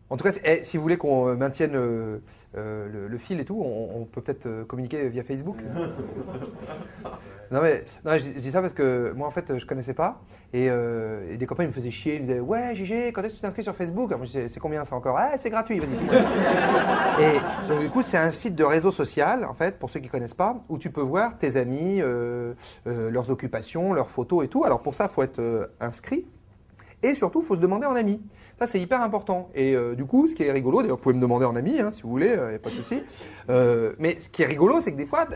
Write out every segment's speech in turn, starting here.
En tout cas, si vous voulez qu'on maintienne le fil et tout, on peut peut-être communiquer via Facebook. Non, je dis ça parce que moi, en fait, je connaissais pas. Et des copains, ils me faisaient chier. Ils me disaient, ouais, GG, quand est-ce que tu t'inscris sur Facebook? Alors, moi, je disais, c'est combien ça encore? Ah, c'est gratuit, vas-y. Et donc, du coup, c'est un site de réseau social, en fait, pour ceux qui ne connaissent pas, où tu peux voir tes amis, leurs occupations, leurs photos et tout. Alors, pour ça, il faut être inscrit. Et surtout, il faut se demander en ami. Ça, c'est hyper important. Et du coup, ce qui est rigolo, d'ailleurs, vous pouvez me demander en ami, hein, si vous voulez, il n'y a pas de souci. Mais ce qui est rigolo, c'est que des fois,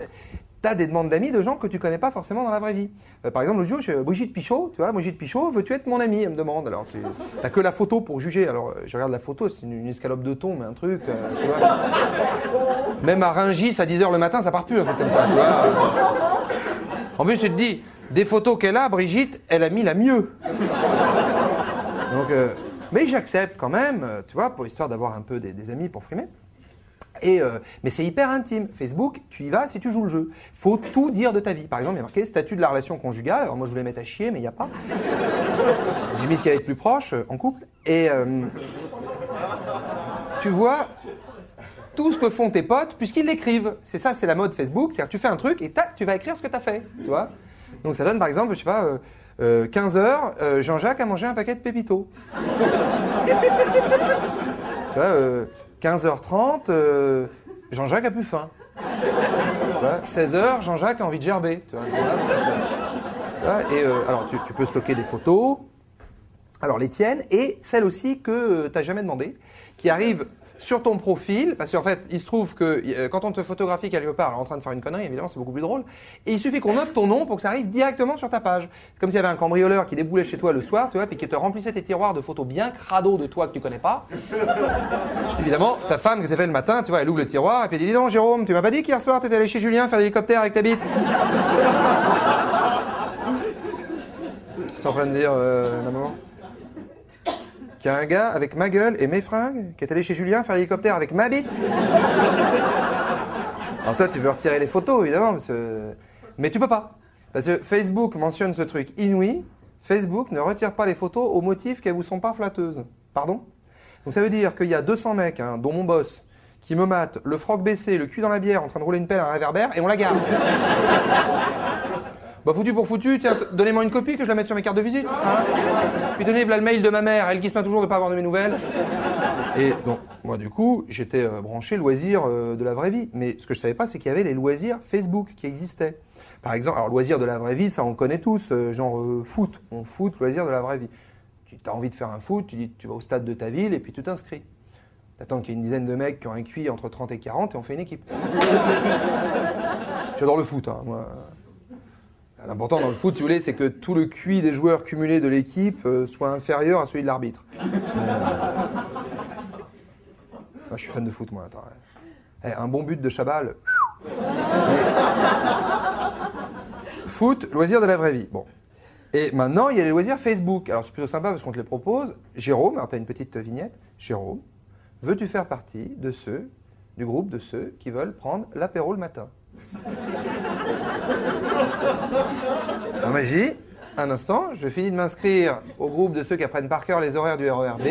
tu as des demandes d'amis de gens que tu ne connais pas forcément dans la vraie vie. Par exemple, l'autre jour, j'ai Brigitte Pichot, tu vois, Brigitte Pichot, veux-tu être mon ami? Elle me demande. Alors, tu n'as que la photo pour juger. Alors, je regarde la photo, c'est une escalope de thon, mais un truc, tu vois. Même à Rungis, à 10h le matin, ça part plus, c'est comme ça, tu vois. En plus, tu te dis, des photos qu'elle a, Brigitte, elle a mis la mieux. Donc, mais j'accepte quand même, tu vois, pour histoire d'avoir un peu des amis pour frimer. Mais c'est hyper intime. Facebook, tu y vas si tu joues le jeu. Faut tout dire de ta vie. Par exemple, il y a marqué statut de la relation conjugale. Alors moi, je voulais mettre à chier, mais il n'y a pas. J'ai mis ce qu'il y avait de plus proche, en couple. Et tu vois tout ce que font tes potes, puisqu'ils l'écrivent. C'est ça, c'est la mode Facebook. C'est-à-dire, tu fais un truc et tac, tu vas écrire ce que tu as fait. Tu vois. Donc ça donne, par exemple, je sais pas, 15h, Jean-Jacques a mangé un paquet de Pépito. Tu vois, 15h30, Jean-Jacques a plus faim. 16h, Jean-Jacques a envie de gerber. Tu vois, et alors, tu peux stocker des photos, alors les tiennes, et celles aussi que tu n'as jamais demandé, qui arrivent sur ton profil, parce qu'en fait, il se trouve que quand on te photographie quelque part, alors en train de faire une connerie, évidemment, c'est beaucoup plus drôle, et il suffit qu'on note ton nom pour que ça arrive directement sur ta page. C'est comme s'il y avait un cambrioleur qui déboulait chez toi le soir, tu vois, puis qui te remplissait tes tiroirs de photos bien crado de toi que tu connais pas. Évidemment, ta femme, qui s'est fait le matin, tu vois, elle ouvre le tiroir, et puis elle dit, dis donc, Jérôme, tu m'as pas dit qu'hier soir, tu étais allé chez Julien faire l'hélicoptère avec ta bite? C'est en train de dire, la maman. Qu'il y a un gars avec ma gueule et mes fringues qui est allé chez Julien faire l'hélicoptère avec ma bite. Alors toi, tu veux retirer les photos, évidemment, mais tu peux pas. Parce que Facebook mentionne ce truc inouï. Facebook ne retire pas les photos au motif qu'elles vous sont pas flatteuses. Pardon? Donc ça veut dire qu'il y a 200 mecs, hein, dont mon boss, qui me matent le froc baissé, le cul dans la bière, en train de rouler une pelle à un réverbère, et on la garde. Bah foutu pour foutu, tiens, donnez-moi une copie que je la mette sur mes cartes de visite. Hein, puis donnez-moi le mail de ma mère, elle qui se plaint toujours de ne pas avoir de mes nouvelles. Et donc, moi du coup, j'étais branché loisirs de la vraie vie. Mais ce que je savais pas, c'est qu'il y avait les loisirs Facebook qui existaient. Par exemple, alors loisirs de la vraie vie, ça on connaît tous, genre foot. On foot, loisirs de la vraie vie. Tu as envie de faire un foot, tu vas au stade de ta ville et puis tu t'inscris. T'attends qu'il y ait une dizaine de mecs qui ont un QI entre 30 et 40 et on fait une équipe. J'adore le foot, hein, moi. L'important dans le foot, si vous voulez, c'est que tout le QI des joueurs cumulés de l'équipe soit inférieur à celui de l'arbitre. Moi, je suis fan de foot, moi. Attends, un bon but de Chabal. Foot, loisirs de la vraie vie. Bon. Et maintenant, il y a les loisirs Facebook. Alors, c'est plutôt sympa parce qu'on te les propose. Jérôme, alors tu as une petite vignette. Jérôme, veux-tu faire partie du groupe de ceux qui veulent prendre l'apéro le matin? En magie, un instant, je finis de m'inscrire au groupe de ceux qui apprennent par cœur les horaires du RER B.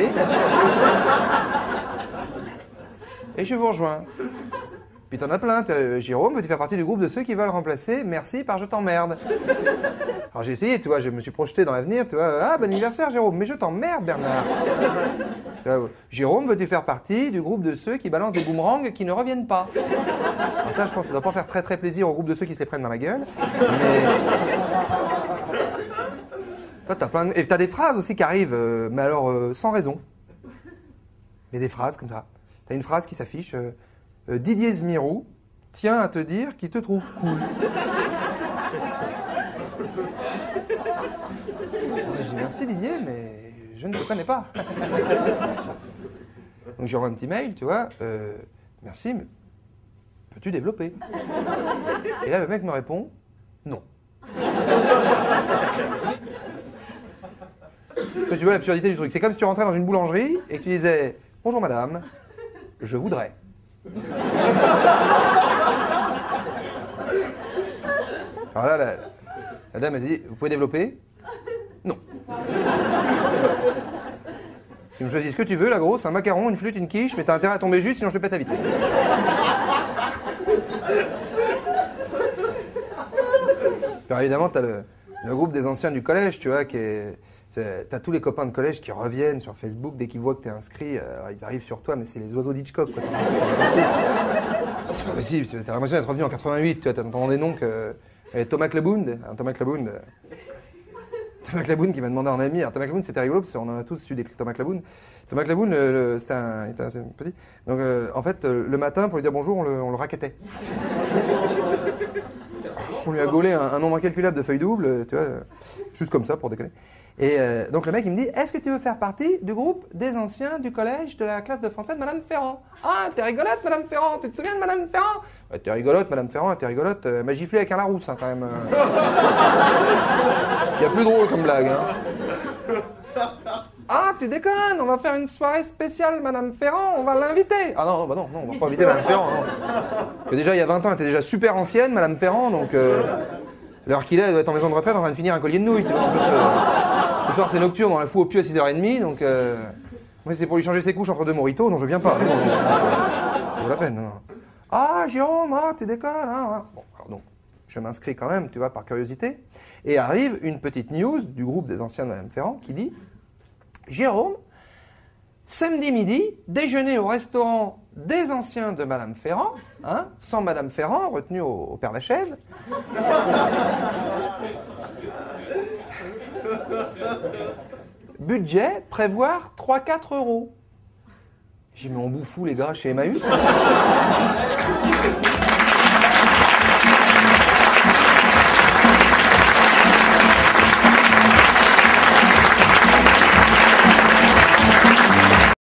Et je vous rejoins. Puis t'en as plein. Jérôme, veux-tu faire partie du groupe de ceux qui veulent remplacer merci par je t'emmerde? Alors j'ai essayé, tu vois, je me suis projeté dans l'avenir, tu vois. Ah, bon anniversaire Jérôme, mais je t'emmerde Bernard. Tu vois, Jérôme, veux-tu faire partie du groupe de ceux qui balancent des boomerangs qui ne reviennent pas? Alors ça, je pense que ça ne doit pas faire très très plaisir au groupe de ceux qui se les prennent dans la gueule. Mais... Toi, t'as plein de... Et t'as des phrases aussi qui arrivent, mais alors sans raison. Mais des phrases comme ça. T'as une phrase qui s'affiche, Didier Zmirou tient à te dire qu'il te trouve cool. Je dis merci Didier, mais je ne te connais pas. Donc j'envoie un petit mail, tu vois, merci, mais peux-tu développer? Et là le mec me répond, non. Tu vois l'absurdité du truc, c'est comme si tu rentrais dans une boulangerie et que tu disais, bonjour madame, je voudrais. Alors là, la dame elle dit, vous pouvez développer? Non. Tu me choisis ce que tu veux, la grosse, un macaron, une flûte, une quiche, mais t'as intérêt à tomber juste, sinon je te pète ta vitre. Alors évidemment, t'as le groupe des anciens du collège, tu vois, t'as tous les copains de collège qui reviennent sur Facebook dès qu'ils voient que t'es inscrit. Alors ils arrivent sur toi, mais c'est les oiseaux d'Hitchcock, quoi. C'est pas possible, t'as l'impression d'être revenu en 88, tu vois, t'entends des noms que... Thomas Clabound, Thomas Clabound qui m'a demandé en ami. Alors, Thomas Clabound, c'était rigolo, parce qu'on en a tous su des Thomas Clabound. Thomas Clabound, c'était il était assez petit. Donc, en fait, le matin, pour lui dire bonjour, on le rackettait. On lui a gaulé un nombre incalculable de feuilles doubles, tu vois, juste comme ça, pour déconner. Et donc, le mec, il me dit, est-ce que tu veux faire partie du groupe des anciens du collège de la classe de français de Madame Ferrand? Ah, t'es rigolote, Madame Ferrand, tu te souviens de Madame Ferrand? Ouais, t'es rigolote, Madame Ferrand, t'es rigolote. Elle m'a giflé avec un Larousse, hein, quand même. Il y a plus drôle comme blague, hein. Ah, tu déconnes, on va faire une soirée spéciale, Madame Ferrand, on va l'inviter. Ah non, bah non, on va pas inviter Madame Ferrand, non. Parce que déjà, il y a 20 ans, elle était déjà super ancienne, Madame Ferrand, donc... l'heure qu'il est, elle doit être en maison de retraite en train de finir un collier de nouilles, tu vois. En plus, ce soir, c'est nocturne, on la fout au pieu à 6h30, donc... moi, c'est pour lui changer ses couches entre deux moritos, donc je viens pas. Ça vaut la peine, non. Ah, Jérôme, ah, tu déconnes, hein. Bon, alors donc, je m'inscris quand même, tu vois, par curiosité. Et arrive une petite news du groupe des anciens de Madame Ferrand qui dit « Jérôme, samedi midi, déjeuner au restaurant des anciens de Madame Ferrand, hein, sans Madame Ferrand, retenue au Père-Lachaise. Budget, prévoir 3-4 euros. » J'ai mis en bouffou les gars chez Emmaüs.